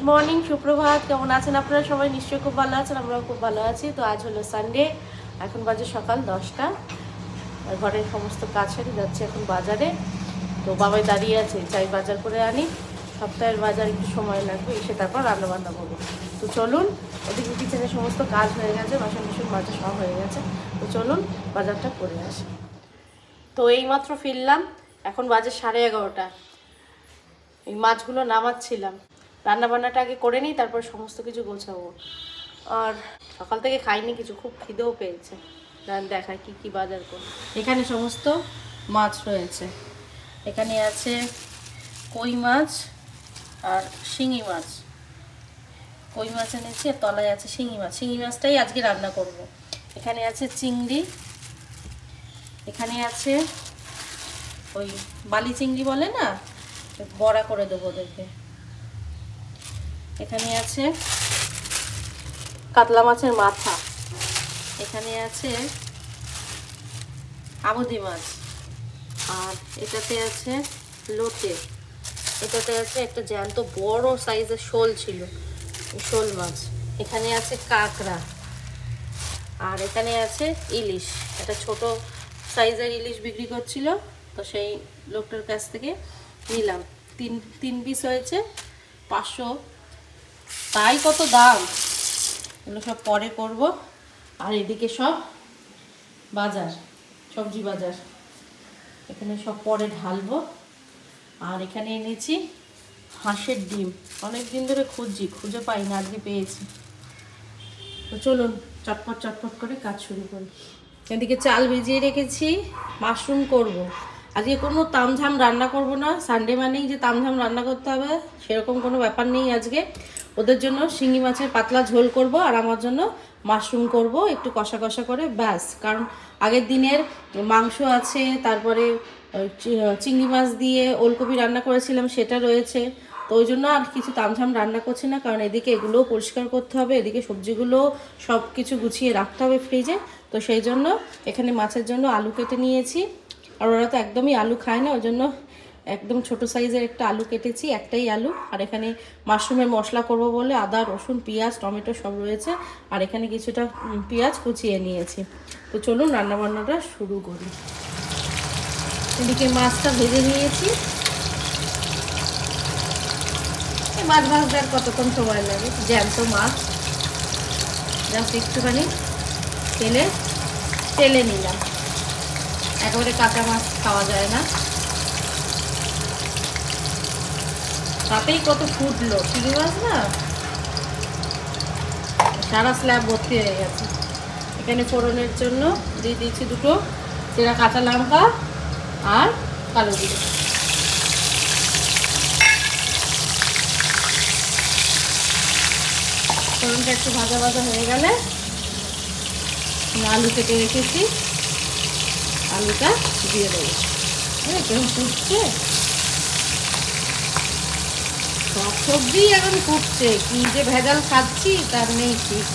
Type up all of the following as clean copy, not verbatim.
Morning, সুপ্রভাত। কেমন আছেন আপনারা সবাই? নিশ্চয়ই খুব ভালো আছেন, আমরাও খুব ভালো আছি। তো আজ হলো সানডে, এখন বাজে সকাল 10টা। ঘরের সমস্ত কাজ সেরে যাচ্ছে এখন বাজারে। তো বাবাই দাঁড়িয়ে আছে, চাই বাজার করে আনি। সপ্তাহের বাজার একটু সময় লাগবে, এসে তারপর রান্নাবান্না করবো। তো চলুন, ওদিকে কিচেনের সমস্ত কাজ হয়ে গেছে, বাসন বাসন মাজা সব হয়ে গেছে। তো চলুন বাজারটা করে আসি। তো এইমাত্র ফিরলাম, এখন বাজে 11:30। এই মাছগুলো নামাচ্ছিলাম। রান্নাবান্নাটা আগে করে নিই, তারপর সমস্ত কিছু গোছাবো। আর সকাল থেকে খাইনি কিছু, খুব খিদেও পেয়েছে। দেখায় কি কি বাজার করব। এখানে সমস্ত মাছ রয়েছে। এখানে আছে কই মাছ আর শিঙি মাছ। কই মাছ এনেছি, আর তলায় আছে শিঙি মাছ। শিঙি মাছটাই আজকে রান্না করব। এখানে আছে চিংড়ি, এখানে আছে ওই বালি চিংড়ি বলে না, বড়া করে দেবো ওদেরকে। এখানে আছে কাতলা মাছের মাথা, এখানে আছে আমুদি মাছ, আর এটাতে আছে লোটে, এটাতে আছে একটা জ্যান্ত বড় সাইজের শোল ছিল, শোল মাছ। এখানে আছে কাঁকড়া, আর এখানে আছে ইলিশ। একটা ছোট সাইজের ইলিশ বিক্রি করছিল, তো সেই লোকটার কাছ থেকে নিলাম। তিন পিস হয়েছে 500। তাই কত দাম, এগুলো সব পরে করব। আর এদিকে সব বাজার, সবজি বাজার, এখানে সব পরে ঢালবো। আর এখানে এনেছি হাঁসের ডিম, অনেক দিন ধরে খুঁজে পাই না, আজকে পেয়েছি। তো চলুন চটপট চটপট করে কাজ শুরু করি। এদিকে চাল ভিজিয়ে রেখেছি, মাশরুম করব। আজকে কোনো তামঝাম রান্না করব না, সানডে মানেই যে তামঝাম রান্না করতে হবে সেরকম কোনো ব্যাপার নেই। আজকে ওদের জন্য শিঙি মাছের পাতলা ঝোল করব, আর আমার জন্য মাশরুম করব একটু কষা কষা করে, ব্যাস। কারণ আগের দিনের মাংস আছে, তারপরে চিংড়ি মাছ দিয়ে ওলকপি রান্না করেছিলাম সেটা রয়েছে। তো ওই জন্য আর কিছু তামঝাম রান্না করছি না, কারণ এদিকে এগুলোও পরিষ্কার করতে হবে, এদিকে সবজিগুলো সব কিছু গুছিয়ে রাখতে হবে ফ্রিজে। তো সেই জন্য এখানে মাছের জন্য আলু কেটে নিয়েছি, আর ওরা তো একদমই আলু খায় না, ওই জন্য একদম ছোট সাইজের একটা আলু কেটেছি, একটাই আলু। আর এখানে মাশরুমের মশলা করব বলে আদা, রসুন, পেঁয়াজ, টমেটো সব রয়েছে, আর এখানে কিছুটা পেঁয়াজ কুচিয়ে নিয়েছি। তো চলুন রান্নাবান্নাটা শুরু করি। এদিকে মাছটা ভেজে নিয়েছি। মাছ ভাজতে আর কতক্ষণ সময় লাগে, জ্যান্ত মাছ। জাস্ট একটুখানি তেলে নিলাম, একেবারে কাঁচা মাছ খাওয়া যায় না। তাতেই কত ফুটলো, চিংড়ি মাছ না সারা স্ল্যাব ভর্তি হয়ে গেছে। এখানে ফোড়নের জন্য দিয়ে দিয়েছি দুটো চেরা কাঁচা লঙ্কা আর কালো জিরে। ফোড়নটা একটু ভাজা ভাজা হয়ে গেলে আলু কেটে রেখেছি, আলুটা দিয়ে দেবো। কেমন ফুটছে, সব সবজি এখন ফুটছে, কি যে ভেজাল খাচ্ছি তার নেই ঠিক।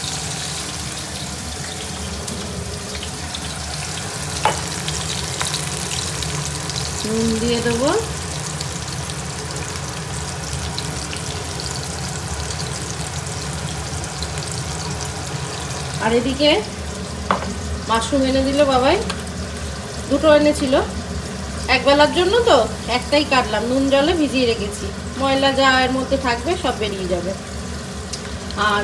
নুন দিয়ে দেবো, আর এদিকে মাশরুম এনে দিল বাবাই, দুটো এনেছিল একবেলার জন্য, তো একটাই কাটলাম, নুন জলে ভিজিয়ে রেখেছি। ময়লা যা এর মধ্যে থাকবে সব বেরিয়ে যাবে। আর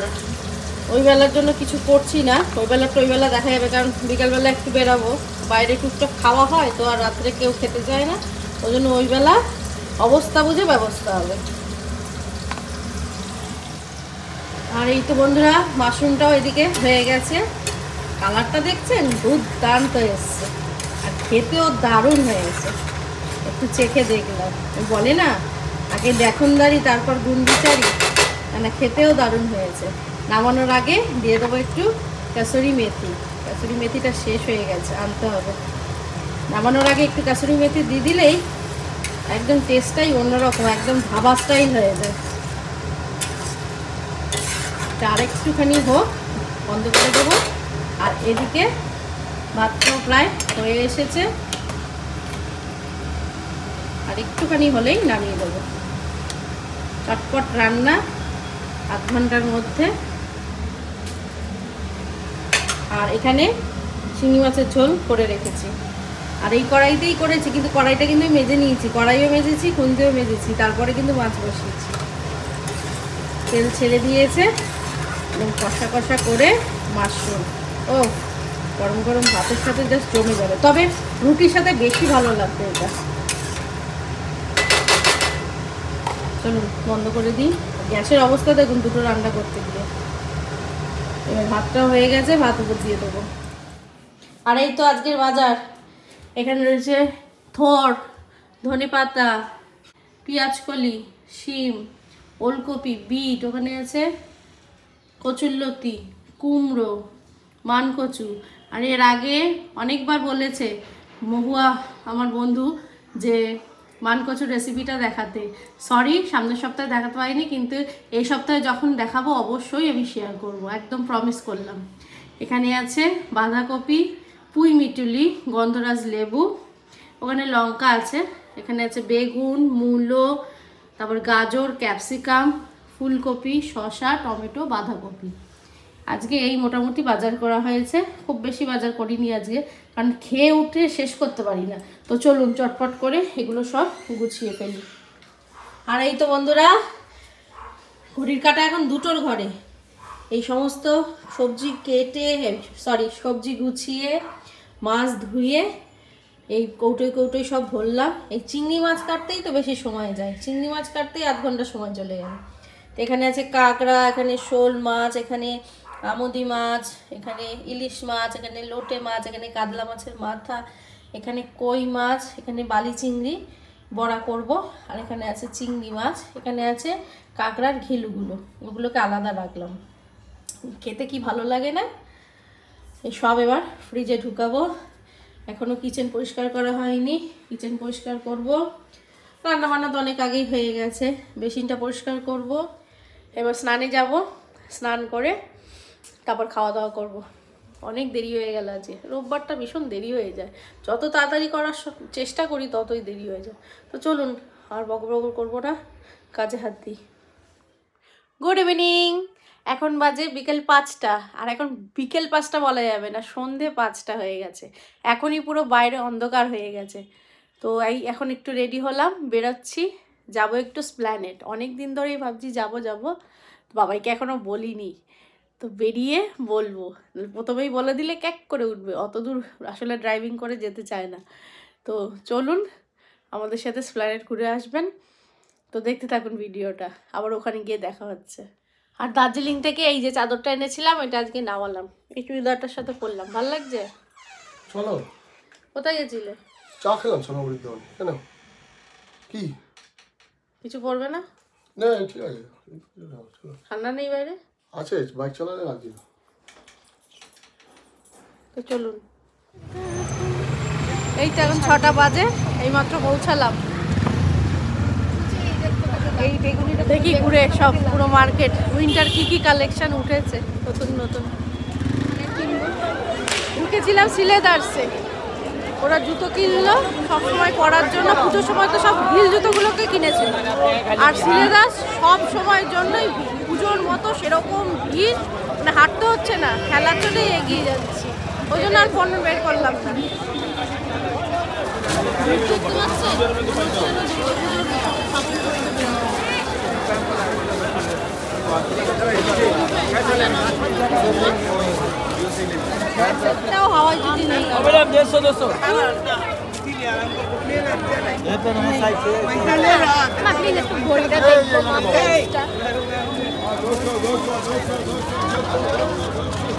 ওই বেলার জন্য কিছু করছি না, ওই বেলা দেখা যাবে, কারণ বিকালবেলা একটু বেরাবো, বাইরে টুকটাক খাওয়া হয় তো, আর রাত্রে কেউ খেতে চায় না, ওই জন্য ওই বেলা অবস্থা বুঝে ব্যবস্থা হবে। আর এই তো বন্ধুরা, মাশরুমটাও এদিকে হয়ে গেছে। কালারটা দেখছেন, দুর্দান্ত এসছে, আর খেতেও দারুণ হয়েছে। একটু চেখে দেখলাম, বলে না আগে দেখনদারি তারপর গুণবিচারি, মানে খেতেও দারুণ হয়েছে। নামানোর আগে দিয়ে দেবো একটু কাসুরি মেথি। কাসুরি মেথিটা শেষ হয়ে গেছে, আনতে হবে। নামানোর আগে একটু কাসুরি মেথি দিয়ে দিলেই একদম টেস্টটাই অন্যরকম, একদম ধাবা স্টাইল হয়ে যায়। আর একটুখানি হোক, বন্ধ করে দেবো। আর এদিকে ভাতটা প্রায় হয়ে এসেছে, আর একটুখানি হলেই নামিয়ে দেবো। চটপট রান্না, আধ ঘন্টার মধ্যে। আর এখানে শিঙি মাছের ঝোল করে রেখেছি, আর এই কড়াইতেই করেছি, কিন্তু কড়াইটা কিন্তু মেজে নিয়েছি, কড়াইও মেজেছি, খুন্তিও মেজেছি, তারপরে কিন্তু মাছ বসিয়েছি। তেল ছেড়ে দিয়েছে এবং কষা কষা করে মাশরুম, ও গরম গরম ভাতের সাথে জাস্ট জমে যাবে, তবে রুটির সাথে বেশি ভালো লাগবে এটা। চলুন বন্ধ করে দিই। গ্যাসের অবস্থা দেখুন দুটো রান্না করতে গিয়ে। এবার ভাতটা হয়ে গেছে, ভাত উপর দিয়ে দেবো। আর এই তো আজকের বাজার, এখানে রয়েছে থোড়, ধনেপাতা, পেঁয়াজকলি, শিম, ওলকপি, বিট, ওখানে আছে কচুরলতি, কুমড়ো, মানকচু। আর এর আগে অনেকবার বলেছে মহুয়া আমার বন্ধু যে মানকচুর রেসিপিটা দেখাতে, সরি সামনের সপ্তাহে দেখাতে পারিনি, কিন্তু এই সপ্তাহে যখন দেখাবো অবশ্যই আমি শেয়ার করব, একদম প্রমিস করলাম। এখানে আছে বাঁধাকপি, পুঁই মিটুলি, গন্ধরাজ লেবু, ওখানে লঙ্কা আছে, এখানে আছে বেগুন, মূলো, তারপর গাজর, ক্যাপসিকাম, ফুলকপি, শসা, টমেটো, বাঁধাকপি। আজকে এই মোটামুটি বাজার করা হয়েছে, খুব বেশি বাজার করিনি আজকে, কারণ খেয়ে উঠে শেষ করতে পারি না। তো চলুন চটপট করে এগুলো সব গুছিয়ে ফেলি। আর এই তো বন্ধুরা, ঘড়ির কাঁটা এখন 2টোর ঘরে। এই সমস্ত সবজি কেটে, সবজি গুছিয়ে, মাছ ধুয়ে এই কৌটোয় কৌটোয় সব ভরলাম। এই চিংড়ি মাছ কাটতেই তো বেশি সময় যায়, চিংড়ি মাছ কাটতেই আধ ঘন্টা সময় চলে যাবে। তো এখানে আছে কাঁকড়া, এখানে শোল মাছ, এখানে আমুদি মাছ, এখানে ইলিশ মাছ, এখানে লোটে মাছ, এখানে কাতলা মাছের মাথা, এখানে কই মাছ, এখানে বালি চিংড়ি বড়া করব, আর এখানে আছে চিংড়ি মাছ, এখানে আছে কাঁকড়ার ঘিলুগুলো, ওগুলোকে আলাদা রাখলাম। খেতে কি ভালো লাগে না? এই সব এবার ফ্রিজে ঢুকাবো। এখনও কিচেন পরিষ্কার করা হয়নি, কিচেন পরিষ্কার করব। রান্নাবান্না তো অনেক আগেই হয়ে গেছে, বেসিনটা পরিষ্কার করব। এবার স্নানে যাব, স্নান করে তারপর খাওয়া দাওয়া করব। অনেক দেরি হয়ে গেল আজকে, রোববারটা ভীষণ দেরি হয়ে যায়, যত তাড়াতাড়ি করার চেষ্টা করি ততই দেরি হয়ে যায়। তো চলুন আর বকর করবো না, কাজে হাত দিই। গুড ইভিনিং, এখন বাজে বিকেল 5টা, আর এখন বিকেল 5টা বলা যাবে না, সন্ধে 5টা হয়ে গেছে, এখনই পুরো বাইরে অন্ধকার হয়ে গেছে। তো এখন একটু রেডি হলাম, বেরোচ্ছি, যাব একটু স্প্ল্যানেড। অনেক দিন ধরেই ভাবছি যাব, বাবাইকে এখনও বলিনি, তো বেরিয়ে বলবো। প্রথমেই বলে দিলে ক্যাক করে উঠবে, অত দূর আসলে ড্রাইভিং করে যেতে চায় না। তো চলুন আমাদের সাথে স্প্ল্যানেড ঘুরে আসবেন। তো দেখতে থাকুন ভিডিওটা, আবার ওখানে গিয়ে দেখা হচ্ছে। আর দার্জিলিং থেকে এই যে চাদরটা এনেছিলাম, এটা আজকে নামালাম, এই চুড়িদারটার সাথে পরলাম, ভালো লাগছে। চলো। কোথায় গেছিলে? চা খেলাম সোনামুড়ির দোকানে। কেন, কি কিছু পরবে না? না ঠিক আছে, ঠান্ডা নেই বাইরে? আছে, বাইক চালালে লাগছে না। তো চলুন, এই তো এখন 6টা বাজে, এইমাত্র পৌঁছালাম। এই বেগুনিটা দেখি ঘুরে সব পুরো মার্কেট, উইন্টার কি কালেকশন উঠেছে নতুন নতুন। ঢুকেছিলাম সিলেদার্সে, ওরা জুতো কিনলো সবসময় পরার জন্য, পুজোর সময় তো সব হিল জুতোগুলোকে কিনেছিল, আর সিলেদার্স সব সময়ের জন্যই পুজোর মতো সেরকম ভিড়, মানে হাঁটতে হচ্ছে না, খেলার জন্যই এগিয়ে যাচ্ছি, ওই জন্য আর ফোন বের করলাম না। হাওয়াই যদি নেই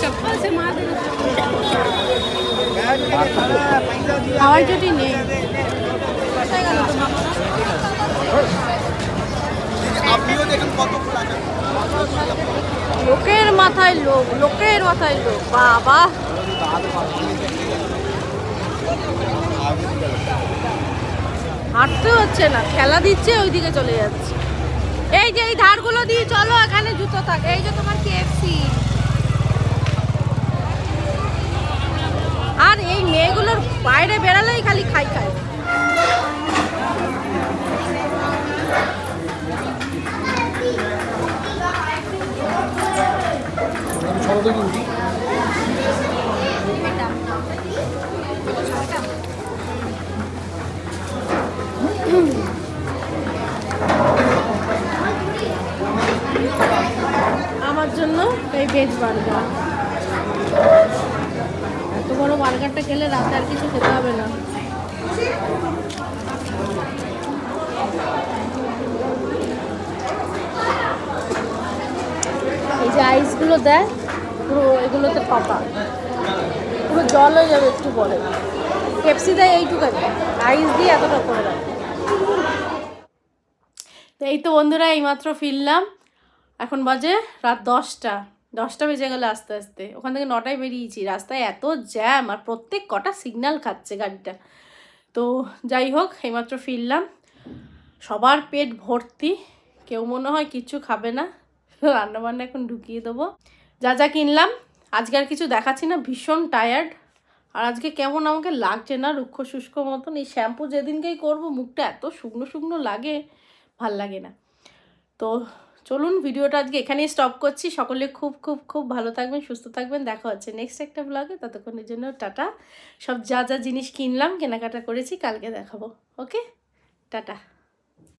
चप्पल से मार देना, हावाई चटी নেই। আপনিও দেখেন কত লোকের মাথায় লোক, লোকের মাথায় লোক, বাবা হাঁটতে হচ্ছে না, খেলা দিচ্ছে, ওইদিকে চলে যাচ্ছে। এই যে এই ধারগুলো দিয়ে চলো, এখানে জুতো থাকে, এই যে তোমার কেএফসি। আর এই মেয়েগুলোর বাইরে বেড়ালেই খালি খাই। মতো কিন্তু। আমার জন্য এই ভেজ বার্গার, এত বড় বার্গারটা খেলে রাতে আর কিছু খেতে হবে না। এই যে আইসগুলো দেয় পুরো এগুলোতে পাতা, পুরো জল হয়ে যাবে একটু পরে। পেপসি দেয় এইটুকানি, আইস দিয়ে এতটা করে দেয়। তো এই তো বন্ধুরা এইমাত্র ফিরলাম, এখন বাজে রাত 10টা বেজে গেলে আস্তে আস্তে। ওখান থেকে 9টায় বেরিয়েছি, রাস্তায় এত জ্যাম আর প্রত্যেক কটা সিগন্যাল খাচ্ছে গাড়িটা। তো যাই হোক এইমাত্র ফিরলাম, সবার পেট ভর্তি, কেউ মনে হয় কিচ্ছু খাবে না। রান্নাবান্না এখন ঢুকিয়ে দেবো। যা যা কিনলাম আজকে আর কিছু দেখাচ্ছি না, ভীষণ টায়ার্ড। আর আজকে কেমন আমাকে লাগছে না, রুক্ষ শুষ্ক মতন। এই শ্যাম্পু যেদিনকেই করব মুখটা এত শুকনো শুকনো লাগে, ভাল লাগে না। তো চলুন ভিডিওটা আজকে এখানেই স্টপ করছি। সকলে খুব খুব খুব ভালো থাকবেন, সুস্থ থাকবেন। দেখা হচ্ছে নেক্সট একটা ব্লগে। ততক্ষণের জন্য টাটা। সব যা যা জিনিস কিনলাম কেনাকাটা করেছি কালকে দেখাবো। ওকে, টাটা।